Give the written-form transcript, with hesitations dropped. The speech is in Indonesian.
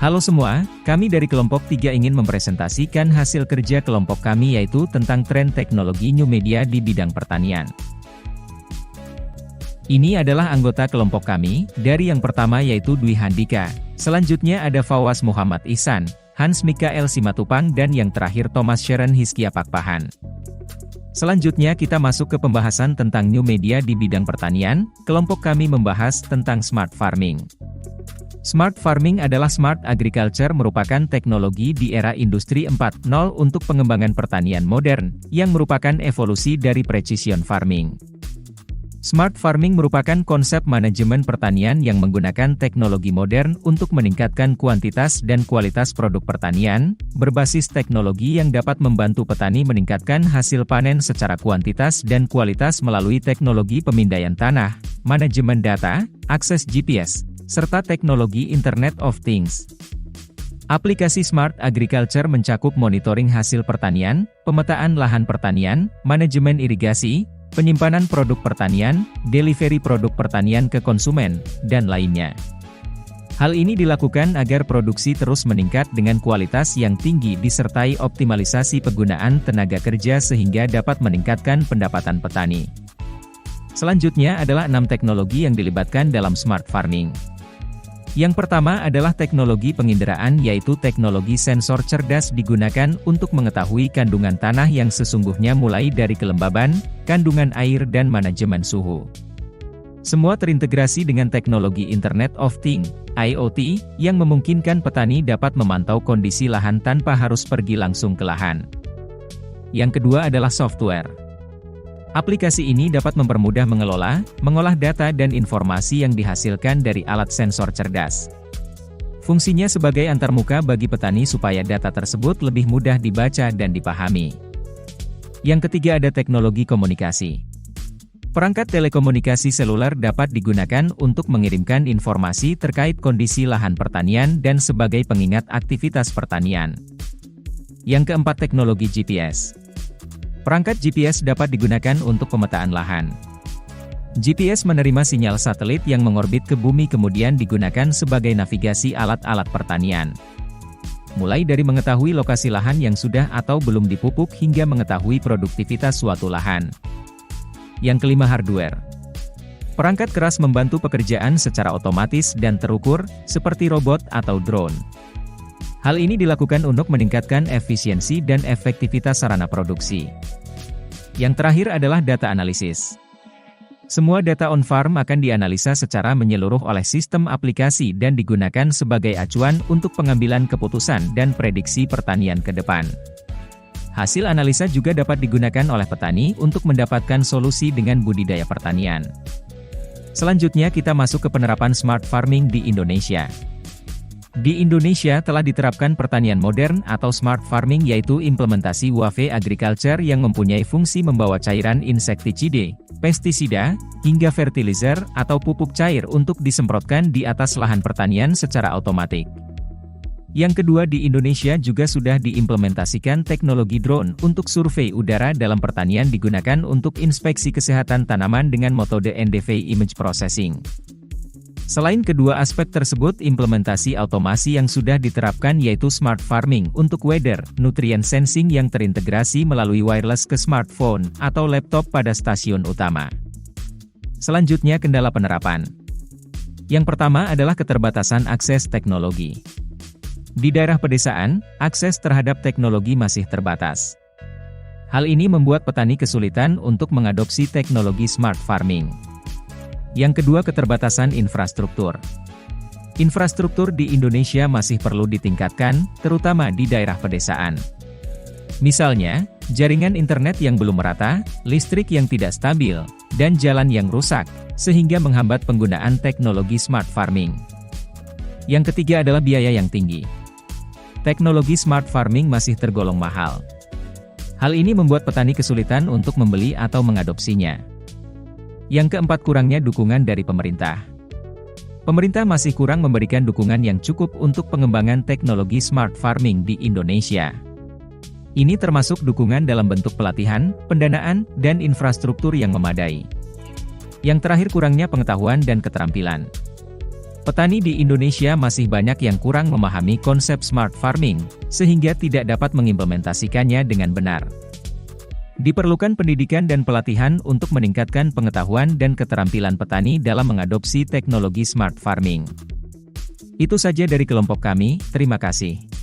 Halo semua, kami dari kelompok 3 ingin mempresentasikan hasil kerja kelompok kami yaitu tentang tren teknologi new media di bidang pertanian. Ini adalah anggota kelompok kami, dari yang pertama yaitu Dwi Handika, selanjutnya ada Fawaz Muhammad Ihsan, Hans Mikael Simatupang dan yang terakhir Thomas Sharon Hiskia Pakpahan. Selanjutnya kita masuk ke pembahasan tentang new media di bidang pertanian, kelompok kami membahas tentang smart farming. Smart farming adalah smart agriculture merupakan teknologi di era industri 4.0 untuk pengembangan pertanian modern, yang merupakan evolusi dari precision farming. Smart farming merupakan konsep manajemen pertanian yang menggunakan teknologi modern untuk meningkatkan kuantitas dan kualitas produk pertanian, berbasis teknologi yang dapat membantu petani meningkatkan hasil panen secara kuantitas dan kualitas melalui teknologi pemindaian tanah, manajemen data, akses GPS, serta teknologi Internet of Things. Aplikasi Smart Agriculture mencakup monitoring hasil pertanian, pemetaan lahan pertanian, manajemen irigasi, penyimpanan produk pertanian, delivery produk pertanian ke konsumen, dan lainnya. Hal ini dilakukan agar produksi terus meningkat dengan kualitas yang tinggi disertai optimalisasi penggunaan tenaga kerja sehingga dapat meningkatkan pendapatan petani. Selanjutnya adalah 6 teknologi yang dilibatkan dalam smart farming. Yang pertama adalah teknologi penginderaan yaitu teknologi sensor cerdas digunakan untuk mengetahui kandungan tanah yang sesungguhnya mulai dari kelembaban, kandungan air dan manajemen suhu. Semua terintegrasi dengan teknologi Internet of Things, IoT, yang memungkinkan petani dapat memantau kondisi lahan tanpa harus pergi langsung ke lahan. Yang kedua adalah software. Aplikasi ini dapat mempermudah mengelola, mengolah data dan informasi yang dihasilkan dari alat sensor cerdas. Fungsinya sebagai antarmuka bagi petani supaya data tersebut lebih mudah dibaca dan dipahami. Yang ketiga ada teknologi komunikasi. Perangkat telekomunikasi seluler dapat digunakan untuk mengirimkan informasi terkait kondisi lahan pertanian dan sebagai pengingat aktivitas pertanian. Yang keempat teknologi GPS. Perangkat GPS dapat digunakan untuk pemetaan lahan. GPS menerima sinyal satelit yang mengorbit ke bumi kemudian digunakan sebagai navigasi alat-alat pertanian. Mulai dari mengetahui lokasi lahan yang sudah atau belum dipupuk hingga mengetahui produktivitas suatu lahan. Yang kelima hardware. Perangkat keras membantu pekerjaan secara otomatis dan terukur, seperti robot atau drone. Hal ini dilakukan untuk meningkatkan efisiensi dan efektivitas sarana produksi. Yang terakhir adalah data analisis. Semua data on-farm akan dianalisa secara menyeluruh oleh sistem aplikasi dan digunakan sebagai acuan untuk pengambilan keputusan dan prediksi pertanian ke depan. Hasil analisa juga dapat digunakan oleh petani untuk mendapatkan solusi dengan budidaya pertanian. Selanjutnya kita masuk ke penerapan smart farming di Indonesia. Di Indonesia telah diterapkan pertanian modern atau smart farming yaitu implementasi WAVE Agriculture yang mempunyai fungsi membawa cairan insektisida, pestisida, hingga fertilizer atau pupuk cair untuk disemprotkan di atas lahan pertanian secara otomatis. Yang kedua di Indonesia juga sudah diimplementasikan teknologi drone untuk survei udara dalam pertanian digunakan untuk inspeksi kesehatan tanaman dengan metode NDVI Image Processing. Selain kedua aspek tersebut, implementasi automasi yang sudah diterapkan yaitu smart farming untuk weather, nutrient sensing yang terintegrasi melalui wireless ke smartphone atau laptop pada stasiun utama. Selanjutnya kendala penerapan. Yang pertama adalah keterbatasan akses teknologi. Di daerah pedesaan, akses terhadap teknologi masih terbatas. Hal ini membuat petani kesulitan untuk mengadopsi teknologi smart farming. Yang kedua keterbatasan infrastruktur. Infrastruktur di Indonesia masih perlu ditingkatkan, terutama di daerah pedesaan. Misalnya, jaringan internet yang belum merata, listrik yang tidak stabil, dan jalan yang rusak, sehingga menghambat penggunaan teknologi smart farming. Yang ketiga adalah biaya yang tinggi. Teknologi smart farming masih tergolong mahal. Hal ini membuat petani kesulitan untuk membeli atau mengadopsinya. Yang keempat kurangnya dukungan dari pemerintah. Pemerintah masih kurang memberikan dukungan yang cukup untuk pengembangan teknologi smart farming di Indonesia. Ini termasuk dukungan dalam bentuk pelatihan, pendanaan, dan infrastruktur yang memadai. Yang terakhir kurangnya pengetahuan dan keterampilan. Petani di Indonesia masih banyak yang kurang memahami konsep smart farming, sehingga tidak dapat mengimplementasikannya dengan benar. Diperlukan pendidikan dan pelatihan untuk meningkatkan pengetahuan dan keterampilan petani dalam mengadopsi teknologi smart farming. Itu saja dari kelompok kami, terima kasih.